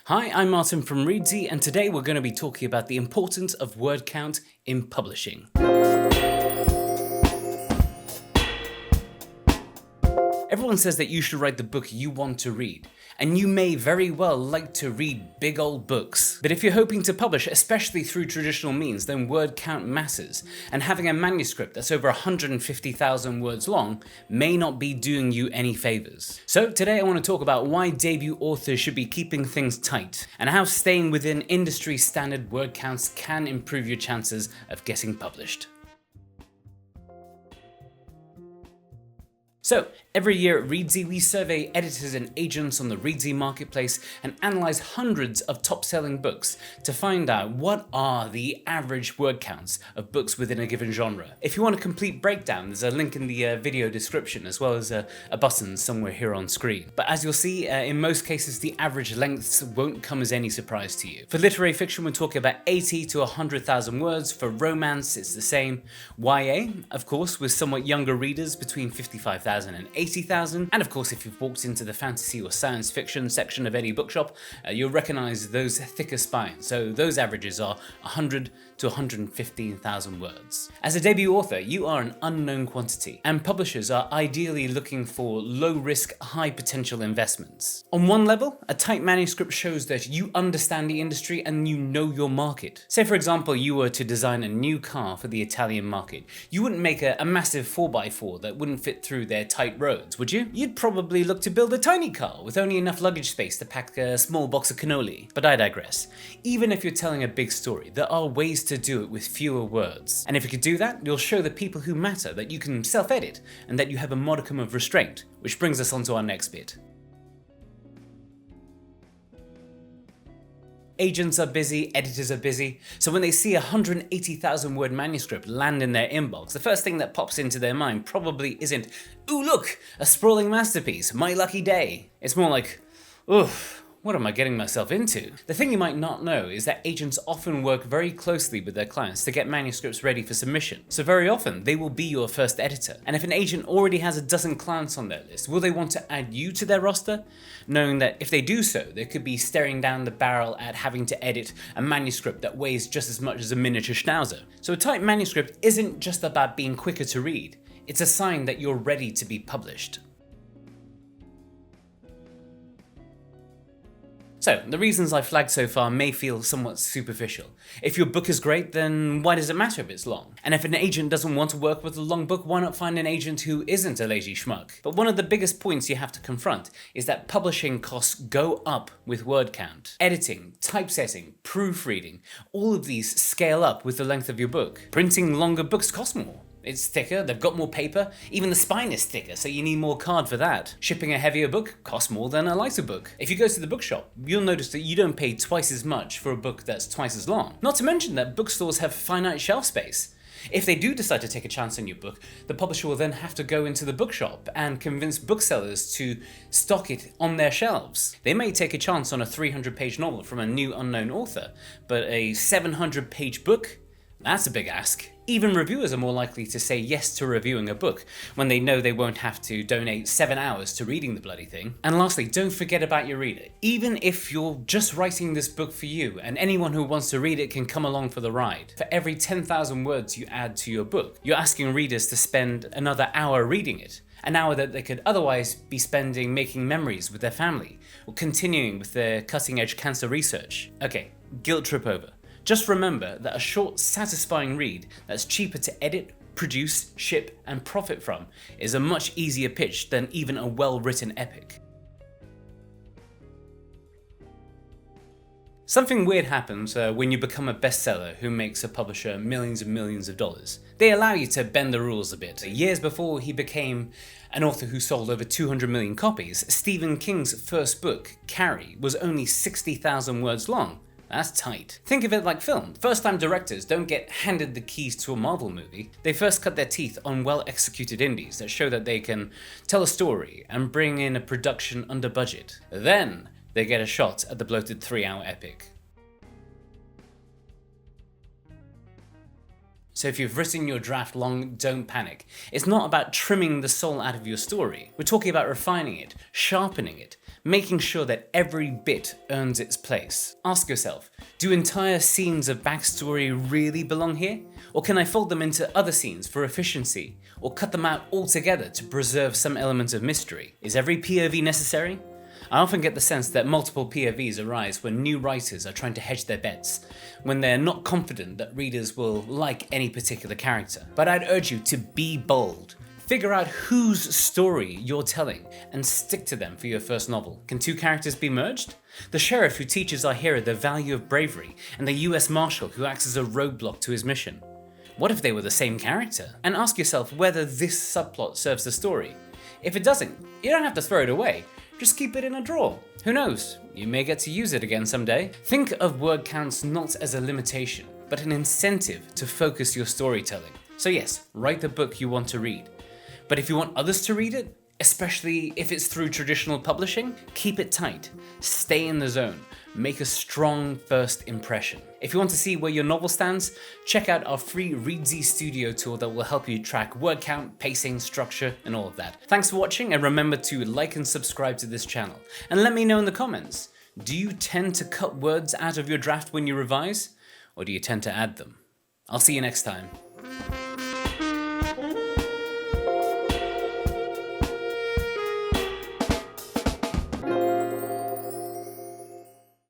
Hi, I'm Martin from Reedsy, and today we're going to be talking about the importance of word count in publishing. Everyone says that you should write the book you want to read, and you may very well like to read big old books. But if you're hoping to publish, especially through traditional means, then word count matters, and having a manuscript that's over 150,000 words long may not be doing you any favors. So today I want to talk about why debut authors should be keeping things tight, and how staying within industry standard word counts can improve your chances of getting published. So, every year at Reedsy, we survey editors and agents on the Reedsy marketplace and analyze hundreds of top-selling books to find out what are the average word counts of books within a given genre. If you want a complete breakdown, there's a link in the video description as well as a button somewhere here on screen. But as you'll see, in most cases, the average lengths won't come as any surprise to you. For literary fiction, we're talking about 80 to 100,000 words. For romance, it's the same. YA, of course, with somewhat younger readers between 55,000 and 80,000. And of course, if you've walked into the fantasy or science fiction section of any bookshop, you'll recognize those thicker spines. So those averages are 100 to 115,000 words. As a debut author, you are an unknown quantity, and publishers are ideally looking for low-risk, high-potential investments. On one level, a tight manuscript shows that you understand the industry and you know your market. Say, for example, you were to design a new car for the Italian market. You wouldn't make a massive 4x4 that wouldn't fit through their tight roads, would you? You'd probably look to build a tiny car with only enough luggage space to pack a small box of cannoli. But I digress. Even if you're telling a big story, there are ways to do it with fewer words. And if you could do that, you'll show the people who matter that you can self-edit and that you have a modicum of restraint, which brings us on to our next bit. Agents are busy, editors are busy, so when they see a 180,000 word manuscript land in their inbox, the first thing that pops into their mind probably isn't, "Ooh look, a sprawling masterpiece, my lucky day." It's more like, "Oof, what am I getting myself into?" The thing you might not know is that agents often work very closely with their clients to get manuscripts ready for submission. So very often, they will be your first editor. And if an agent already has a dozen clients on their list, will they want to add you to their roster? Knowing that if they do so, they could be staring down the barrel at having to edit a manuscript that weighs just as much as a miniature schnauzer. So a tight manuscript isn't just about being quicker to read. It's a sign that you're ready to be published. So, the reasons I flagged so far may feel somewhat superficial. If your book is great, then why does it matter if it's long? And if an agent doesn't want to work with a long book, why not find an agent who isn't a lazy schmuck? But one of the biggest points you have to confront is that publishing costs go up with word count. Editing, typesetting, proofreading, all of these scale up with the length of your book. Printing longer books costs more. It's thicker, they've got more paper, even the spine is thicker, so you need more card for that. Shipping a heavier book costs more than a lighter book. If you go to the bookshop, you'll notice that you don't pay twice as much for a book that's twice as long. Not to mention that bookstores have finite shelf space. If they do decide to take a chance on your book, the publisher will then have to go into the bookshop and convince booksellers to stock it on their shelves. They may take a chance on a 300-page novel from a new unknown author, but a 700-page book? That's a big ask. Even reviewers are more likely to say yes to reviewing a book when they know they won't have to donate 7 hours to reading the bloody thing. And lastly, don't forget about your reader. Even if you're just writing this book for you and anyone who wants to read it can come along for the ride, for every 10,000 words you add to your book, you're asking readers to spend another hour reading it. An hour that they could otherwise be spending making memories with their family or continuing with their cutting-edge cancer research. Okay, guilt trip over. Just remember that a short, satisfying read that's cheaper to edit, produce, ship, and profit from is a much easier pitch than even a well-written epic. Something weird happens when you become a bestseller who makes a publisher millions and millions of dollars. They allow you to bend the rules a bit. Years before he became an author who sold over 200 million copies, Stephen King's first book, Carrie, was only 60,000 words long. That's tight. Think of it like film. First-time directors don't get handed the keys to a Marvel movie. They first cut their teeth on well-executed indies that show that they can tell a story and bring in a production under budget. Then they get a shot at the bloated 3-hour epic. So if you've written your draft long, don't panic. It's not about trimming the soul out of your story. We're talking about refining it, sharpening it, making sure that every bit earns its place. Ask yourself, do entire scenes of backstory really belong here? Or can I fold them into other scenes for efficiency? Or cut them out altogether to preserve some element of mystery? Is every POV necessary? I often get the sense that multiple POVs arise when new writers are trying to hedge their bets, when they're not confident that readers will like any particular character. But I'd urge you to be bold. Figure out whose story you're telling and stick to them for your first novel. Can two characters be merged? The sheriff who teaches our hero the value of bravery and the US Marshal who acts as a roadblock to his mission. What if they were the same character? And ask yourself whether this subplot serves the story. If it doesn't, you don't have to throw it away. Just keep it in a drawer. Who knows? You may get to use it again someday. Think of word counts not as a limitation, but an incentive to focus your storytelling. So yes, write the book you want to read. But if you want others to read it, especially if it's through traditional publishing, keep it tight. Stay in the zone. Make a strong first impression. If you want to see where your novel stands, check out our free Reedsy Studio tool that will help you track word count, pacing, structure, and all of that. Thanks for watching, and remember to like and subscribe to this channel. And let me know in the comments, do you tend to cut words out of your draft when you revise, or do you tend to add them? I'll see you next time.